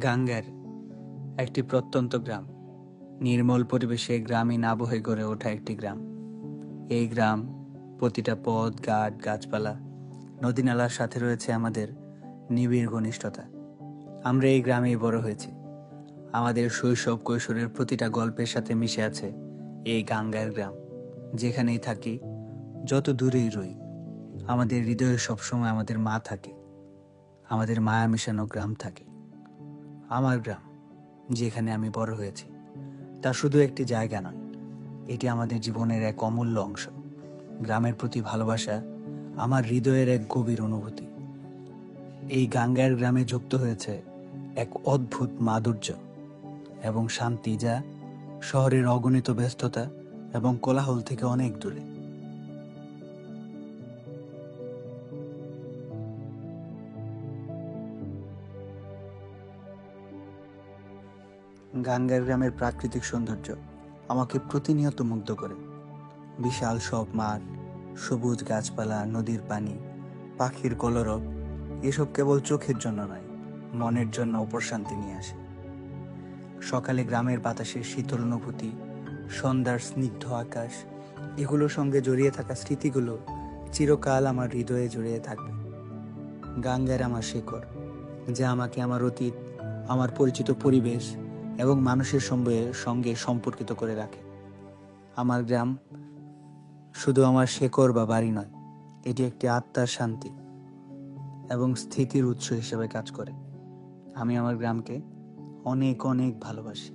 গাঙ্গের একটি প্রত্যন্ত গ্রাম। নির্মল পরিবেশে গ্রামীণ আবহে গড়ে ওঠা একটি গ্রাম। এই গ্রাম, প্রতিটা পথ, ঘাট, গাছপালা, নদী নালার সাথে রয়েছে আমাদের নিবিড় ঘনিষ্ঠতা। আমরা এই গ্রামেই বড় হয়েছি। আমাদের শৈশব কৈশোরের প্রতিটা গল্পের সাথে মিশে আছে এই গাঙ্গের গ্রাম। যেখানেই থাকি, যত দূরেই রই, আমাদের হৃদয়ে সবসময় আমাদের মা থাকে, আমাদের মায়া মেশানো গ্রাম থাকে। আমার গ্রাম, যেখানে আমি বড় হয়েছি, তা শুধু একটি জায়গা নয়, এটি আমাদের জীবনের এক অমূল্য অংশ। গ্রামের প্রতি ভালোবাসা আমার হৃদয়ের এক গভীর অনুভূতি। এই গাঙ্গের গ্রামে যুক্ত হয়েছে এক অদ্ভুত মাধুর্য এবং শান্তি, যা শহরের অগণিত ব্যস্ততা এবং কোলাহল থেকে অনেক দূরে। গাঙ্গের গ্রামের প্রাকৃতিক সৌন্দর্য আমাকে প্রতিনিয়ত মুগ্ধ করে। বিশাল সব মাঠ, সবুজ গাছপালা, নদীর পানি, পাখির কলরব, এসব কেবল চোখের জন্য নয়, মনের জন্য প্রশান্তি নিয়ে আসে। সকালে গ্রামের বাতাসের শীতল অনুভূতি, সন্ধ্যার স্নিগ্ধ আকাশ, এগুলোর সঙ্গে জড়িয়ে থাকা স্মৃতিগুলো চিরকাল আমার হৃদয়ে জড়িয়ে থাকবে। গাঙ্গের আমার শেকড়, যা আমাকে আমার অতীত, আমার পরিচিত পরিবেশ এবং মানুষের সঙ্গে সম্পর্কিত করে রাখে। আমার গ্রাম শুধু আমার শেকড় বা বাড়ি নয়, এটি একটি আত্মার শান্তি এবং স্থিতির উৎস হিসেবে কাজ করে। আমি আমার গ্রামকে অনেক অনেক ভালোবাসি।